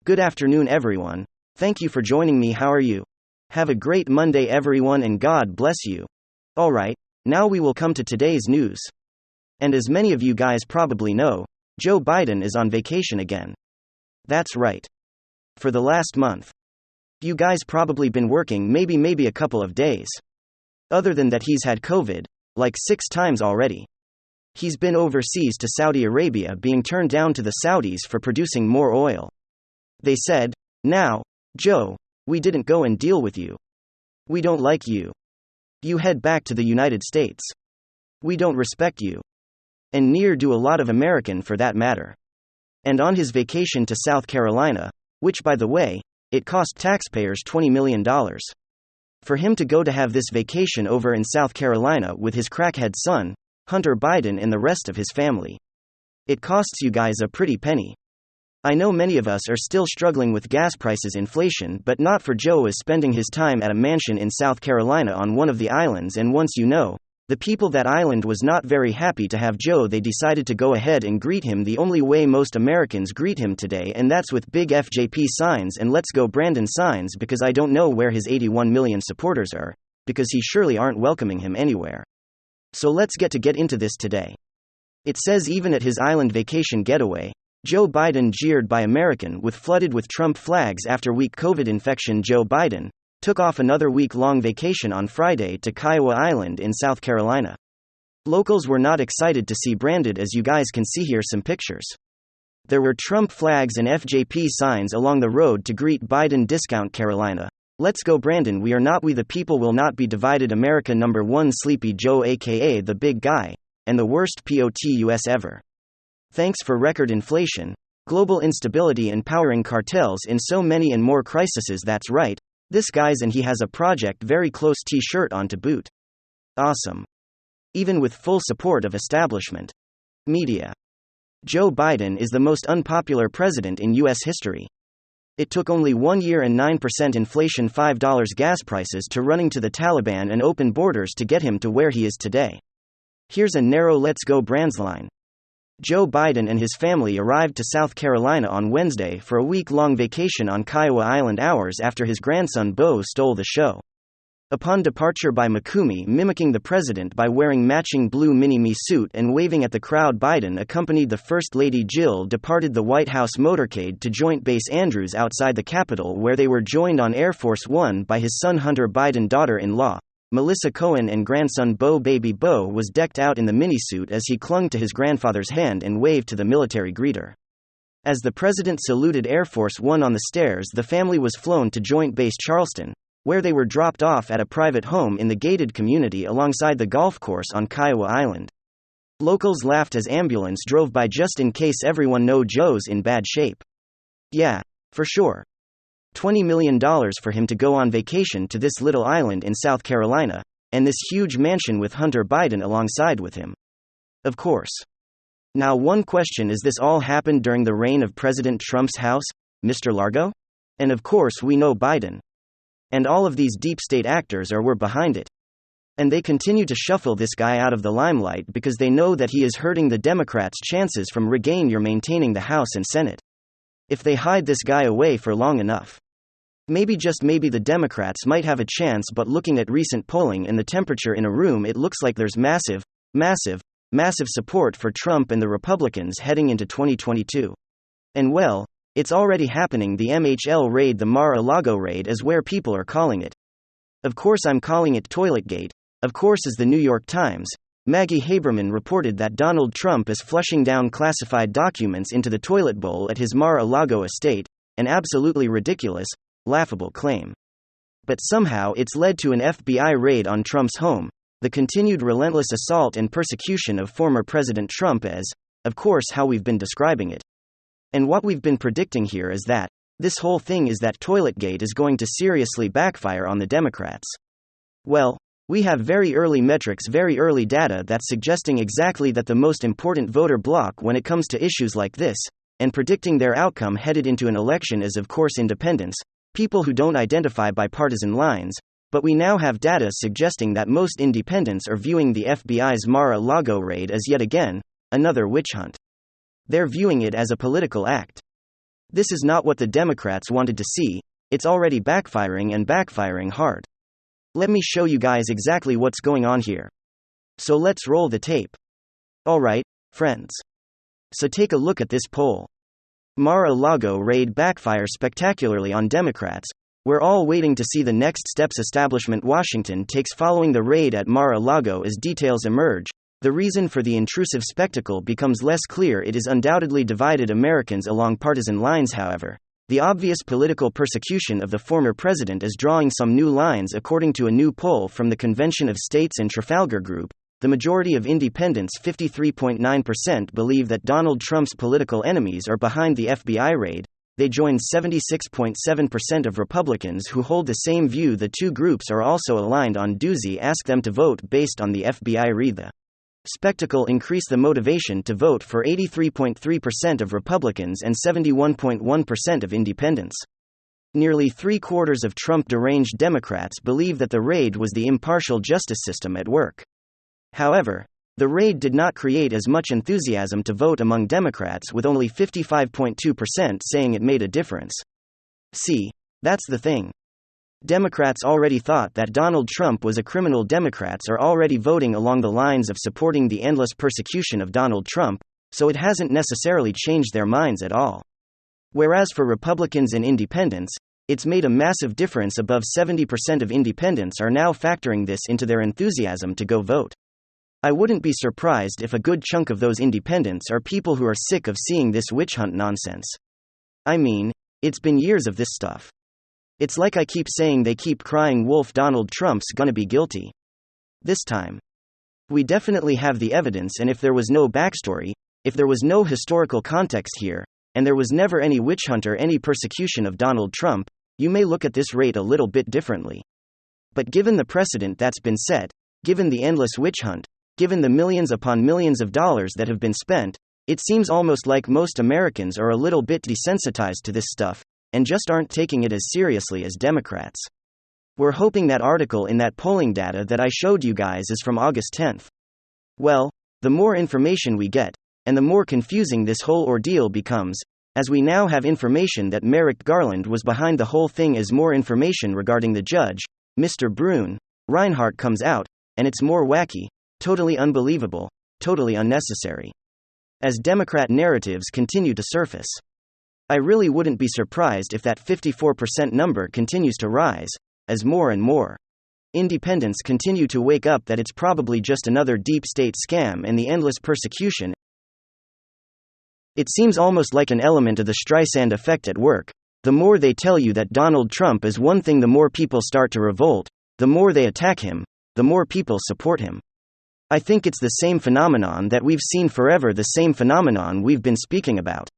Good afternoon, everyone. Thank you for joining me. How are you? Have a great Monday, everyone, and God bless you. Alright, now we will come to today's news. And as many of you guys probably know, Joe Biden is on vacation again. That's right. For the last month. You guys probably been working maybe a couple of days. Other than that, he's had COVID, like 6 times already. He's been overseas to Saudi Arabia, being turned down to the Saudis for producing more oil. They said, "Now, Joe, we didn't go and deal with you. We don't like you. You head back to the United States. We don't respect you. And neither do a lot of American for that matter." And on his vacation to South Carolina, which by the way, it cost taxpayers $20 million. For him to go to have this vacation over in South Carolina with his crackhead son, Hunter Biden, and the rest of his family. It costs you guys a pretty penny. I know many of us are still struggling with gas prices inflation, but not for Joe is spending his time at a mansion in South Carolina on one of the islands, and once you know, the people that island was not very happy to have Joe. They decided to go ahead and greet him the only way most Americans greet him today, and that's with big FJP signs and Let's Go Brandon signs, because I don't know where his 81 million supporters are, because he surely aren't welcoming him anywhere. So let's get into this today. It says even at his island vacation getaway, Joe Biden jeered by American with flooded with Trump flags after weak COVID infection. Joe Biden took off another week-long vacation on Friday to Kiowa Island in South Carolina. Locals were not excited to see Brandon, as you guys can see here some pictures. There were Trump flags and FJP signs along the road to greet Biden. Discount Carolina. Let's go Brandon. We are not, we the people will not be divided. America. Number 1 Sleepy Joe aka the big guy, and the worst POTUS ever. Thanks for record inflation, global instability, and powering cartels in so many and more crises. That's right, this guy's, and he has a Project Very Close t-shirt on to boot. Awesome. Even with full support of establishment media. Joe Biden is the most unpopular president in U.S. history. It took only 1 year and 9% inflation, $5 gas prices, to running to the Taliban and open borders to get him to where he is today. Here's a narrow Let's Go Brands line. Joe Biden and his family arrived to South Carolina on Wednesday for a week-long vacation on Kiowa Island hours after his grandson Beau stole the show. Upon departure by Mikumi, mimicking the president by wearing matching blue mini-me suit and waving at the crowd, Biden accompanied the First Lady Jill departed the White House motorcade to Joint Base Andrews outside the Capitol, where they were joined on Air Force One by his son Hunter Biden, daughter-in-law Melissa Cohen, and grandson Beau. Baby Beau was decked out in the minisuit as he clung to his grandfather's hand and waved to the military greeter. As the president saluted Air Force One on the stairs, the family was flown to Joint Base Charleston, where they were dropped off at a private home in the gated community alongside the golf course on Kiowa Island. Locals laughed as ambulance drove by just in case everyone know Joe's in bad shape. Yeah, for sure. $20 million for him to go on vacation to this little island in South Carolina, and this huge mansion with Hunter Biden alongside with him. Of course. Now one question is, this all happened during the reign of President Trump's house, Mr. Largo? And of course we know Biden. And all of these deep state actors were behind it. And they continue to shuffle this guy out of the limelight because they know that he is hurting the Democrats' chances from maintaining the House and Senate. If they hide this guy away for long enough, maybe, just maybe, the Democrats might have a chance. But looking at recent polling and the temperature in a room, it looks like there's massive support for Trump and the Republicans heading into 2022. And well, it's already happening. The MHL raid, the Mar-a-Lago raid, is where people are calling it. Of course I'm calling it Toiletgate. Of course, as the New York Times, Maggie Haberman reported that Donald Trump is flushing down classified documents into the toilet bowl at his Mar-a-Lago estate, an absolutely ridiculous, laughable claim. But somehow it's led to an FBI raid on Trump's home, the continued relentless assault and persecution of former President Trump, as, of course, how we've been describing it. And what we've been predicting here is that this whole thing is that Toiletgate is going to seriously backfire on the Democrats. Well, we have very early metrics, very early data that's suggesting exactly that the most important voter bloc when it comes to issues like this, and predicting their outcome headed into an election, is of course independents, people who don't identify by partisan lines. But we now have data suggesting that most independents are viewing the FBI's Mar-a-Lago raid as yet again another witch hunt. They're viewing it as a political act. This is not what the Democrats wanted to see, it's already backfiring and backfiring hard. Let me show you guys exactly what's going on here. So let's roll the tape. Alright, friends. So take a look at this poll. Mar-a-Lago raid backfire spectacularly on Democrats. We're all waiting to see the next steps establishment Washington takes following the raid at Mar-a-Lago as details emerge. The reason for the intrusive spectacle becomes less clear. It is undoubtedly divided Americans along partisan lines, however. The obvious political persecution of the former president is drawing some new lines. According to a new poll from the Convention of States and Trafalgar Group, the majority of independents, 53.9%, believe that Donald Trump's political enemies are behind the FBI raid. They join 76.7% of Republicans who hold the same view. The two groups are also aligned on doozy ask them to vote based on the FBI raid. The spectacle increased the motivation to vote for 83.3% of Republicans and 71.1% of independents. Nearly three-quarters of Trump-deranged Democrats believe that the raid was the impartial justice system at work. However, the raid did not create as much enthusiasm to vote among Democrats, with only 55.2% saying it made a difference. See, that's the thing. Democrats already thought that Donald Trump was a criminal. Democrats are already voting along the lines of supporting the endless persecution of Donald Trump, so it hasn't necessarily changed their minds at all. Whereas for Republicans and independents, it's made a massive difference. Above 70% of independents are now factoring this into their enthusiasm to go vote. I wouldn't be surprised if a good chunk of those independents are people who are sick of seeing this witch hunt nonsense. I mean, it's been years of this stuff. It's like I keep saying, they keep crying wolf. Donald Trump's gonna be guilty. This time. We definitely have the evidence, and if there was no backstory, if there was no historical context here, and there was never any witch hunt or any persecution of Donald Trump, you may look at this rate a little bit differently. But given the precedent that's been set, given the endless witch hunt, given the millions upon millions of dollars that have been spent, it seems almost like most Americans are a little bit desensitized to this stuff, and just aren't taking it as seriously as Democrats. We're hoping that article in that polling data that I showed you guys is from August 10th. Well, the more information we get, and the more confusing this whole ordeal becomes, as we now have information that Merrick Garland was behind the whole thing. As more information regarding the judge, Mr. Brune Reinhardt, comes out, and it's more wacky, totally unbelievable, totally unnecessary. As Democrat narratives continue to surface, I really wouldn't be surprised if that 54% number continues to rise, as more and more independents continue to wake up that it's probably just another deep state scam and the endless persecution. It seems almost like an element of the Streisand effect at work. The more they tell you that Donald Trump is one thing, the more people start to revolt. The more they attack him, the more people support him. I think it's the same phenomenon that we've seen forever, the same phenomenon we've been speaking about.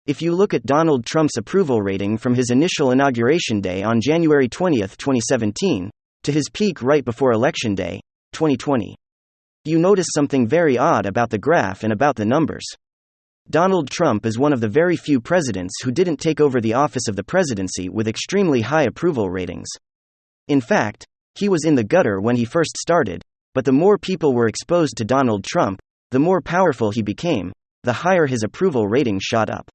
If you look at Donald Trump's approval rating from his initial inauguration day on January 20, 2017, to his peak right before Election Day, 2020, you notice something very odd about the graph and about the numbers. Donald Trump is one of the very few presidents who didn't take over the office of the presidency with extremely high approval ratings. In fact, he was in the gutter when he first started, but the more people were exposed to Donald Trump, the more powerful he became, the higher his approval rating shot up.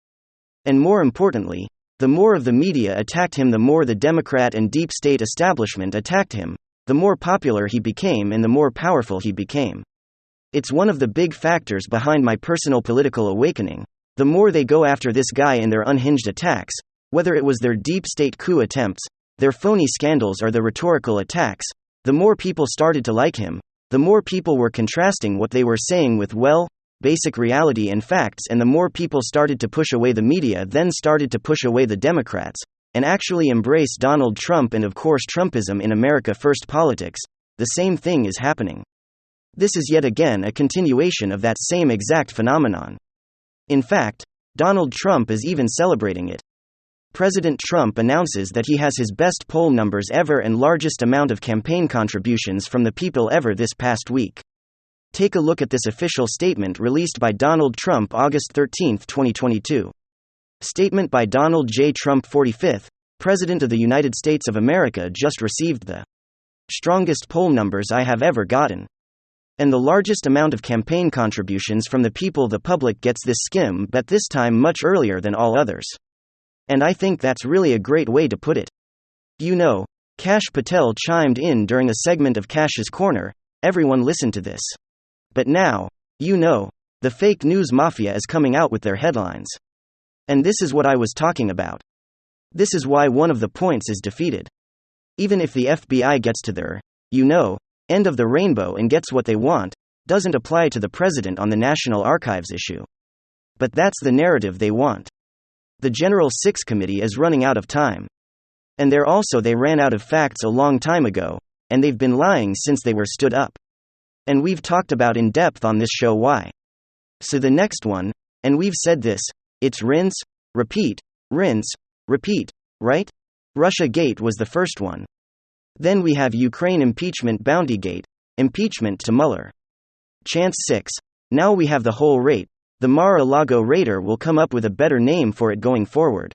And more importantly, the more of the media attacked him, the more the Democrat and deep state establishment attacked him, the more popular he became and the more powerful he became. It's one of the big factors behind my personal political awakening. The more they go after this guy in their unhinged attacks, whether it was their deep state coup attempts, their phony scandals, or the rhetorical attacks, the more people started to like him, the more people were contrasting what they were saying with, well, basic reality and facts, and the more people started to push away the media, then started to push away the Democrats, and actually embrace Donald Trump and of course Trumpism in America First politics. The same thing is happening. This is yet again a continuation of that same exact phenomenon. In fact, Donald Trump is even celebrating it. President Trump announces that he has his best poll numbers ever and largest amount of campaign contributions from the people ever this past week. Take a look at this official statement released by Donald Trump August 13, 2022. Statement by Donald J. Trump, 45th President of the United States of America, just received the strongest poll numbers I have ever gotten. And the largest amount of campaign contributions from the people. The public gets this skim, but this time much earlier than all others. And I think that's really a great way to put it. Kash Patel chimed in during a segment of Kash's Corner. Everyone listened to this. But now, the fake news mafia is coming out with their headlines. And this is what I was talking about. This is why one of the points is defeated. Even if the FBI gets to their, end of the rainbow and gets what they want, doesn't apply to the president on the National Archives issue. But that's the narrative they want. The General Six Committee is running out of time. And they ran out of facts a long time ago, and they've been lying since they were stood up. And we've talked about in depth on this show why. So the next one, and we've said this, it's rinse, repeat, right? Russia Gate was the first one. Then we have Ukraine impeachment bounty gate, impeachment to Mueller. Chance 6, now we have the whole rate, the Mar-a-Lago raider will come up with a better name for it going forward.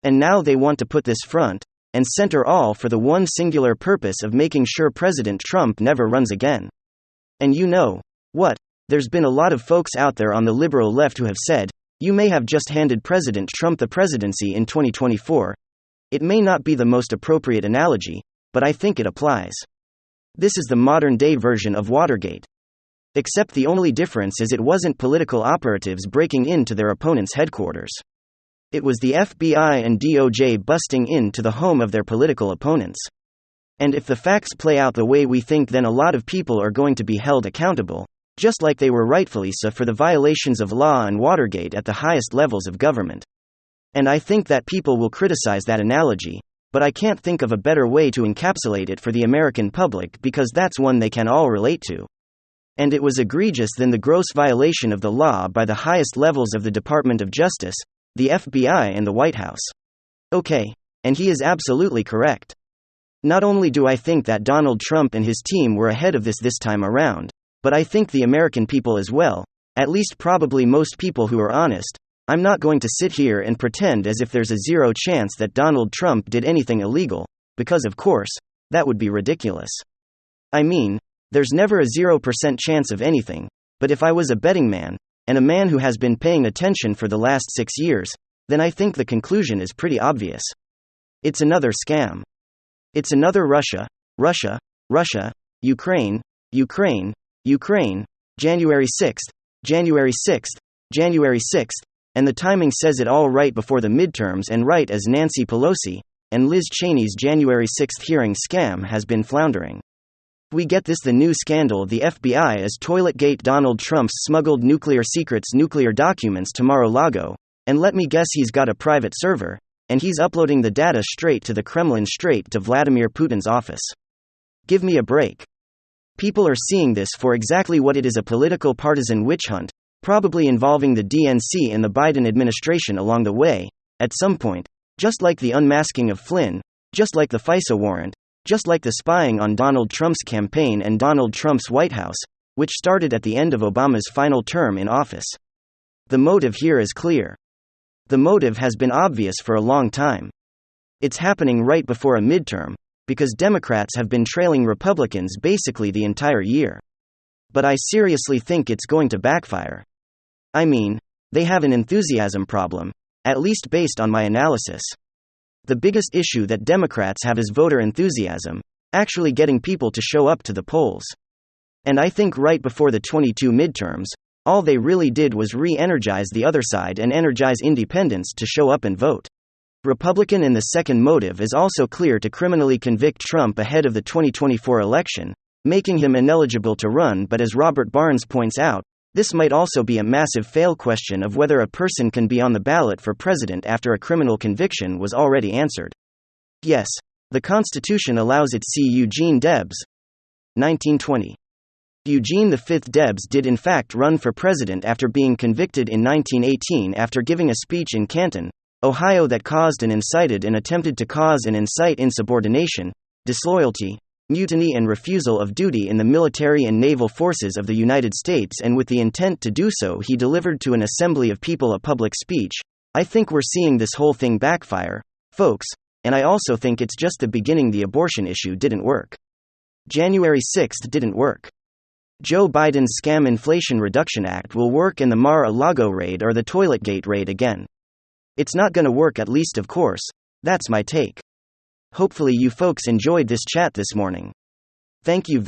And now they want to put this front and center all for the one singular purpose of making sure President Trump never runs again. And you know what? There's been a lot of folks out there on the liberal left who have said, you may have just handed President Trump the presidency in 2024. It may not be the most appropriate analogy, but I think it applies. This is the modern-day version of Watergate. Except the only difference is it wasn't political operatives breaking into their opponents' headquarters. It was the FBI and DOJ busting into the home of their political opponents. And if the facts play out the way we think, then a lot of people are going to be held accountable, just like they were rightfully so for the violations of law and Watergate at the highest levels of government. And I think that people will criticize that analogy, but I can't think of a better way to encapsulate it for the American public because that's one they can all relate to. And it was egregious than the gross violation of the law by the highest levels of the Department of Justice, the FBI and the White House. Okay, and he is absolutely correct. Not only do I think that Donald Trump and his team were ahead of this time around, but I think the American people as well, at least probably most people who are honest. I'm not going to sit here and pretend as if there's a zero chance that Donald Trump did anything illegal, because of course, that would be ridiculous. I mean, there's never a 0% chance of anything, but if I was a betting man, and a man who has been paying attention for the last 6 years, then I think the conclusion is pretty obvious. It's another scam. It's another Russia, Ukraine, January 6th, and the timing says it all right before the midterms and right as Nancy Pelosi and Liz Cheney's January 6th hearing scam has been floundering. We get this: the new scandal of the FBI is Toiletgate. Donald Trump's smuggled nuclear secrets, nuclear documents to Mar-a-Lago, and let me guess, he's got a private server, and he's uploading the data straight to the Kremlin, straight to Vladimir Putin's office. Give me a break. People are seeing this for exactly what it is: a political partisan witch hunt, probably involving the DNC and the Biden administration along the way, at some point, just like the unmasking of Flynn, just like the FISA warrant, just like the spying on Donald Trump's campaign and Donald Trump's White House, which started at the end of Obama's final term in office. The motive here is clear. The motive has been obvious for a long time. It's happening right before a midterm, because Democrats have been trailing Republicans basically the entire year. But I seriously think it's going to backfire. I mean, they have an enthusiasm problem, at least based on my analysis. The biggest issue that Democrats have is voter enthusiasm, actually getting people to show up to the polls. And I think right before the 22 midterms, all they really did was re-energize the other side and energize independents to show up and vote. Republican. And the second motive is also clear: to criminally convict Trump ahead of the 2024 election, making him ineligible to run. But as Robert Barnes points out, this might also be a massive fail. Question of whether a person can be on the ballot for president after a criminal conviction was already answered. Yes, the Constitution allows it. See Eugene Debs. 1920. Eugene V. Debs did in fact run for president after being convicted in 1918 after giving a speech in Canton, Ohio that caused and incited and attempted to cause and incite insubordination, disloyalty, mutiny and refusal of duty in the military and naval forces of the United States, and with the intent to do so he delivered to an assembly of people a public speech. I think we're seeing this whole thing backfire, folks, and I also think it's just the beginning. The abortion issue didn't work. January 6th didn't work. Joe Biden's scam Inflation Reduction Act will work, and the Mar-a-Lago raid or the Toiletgate raid again. It's not gonna work, at least, of course. That's my take. Hopefully, you folks enjoyed this chat this morning. Thank you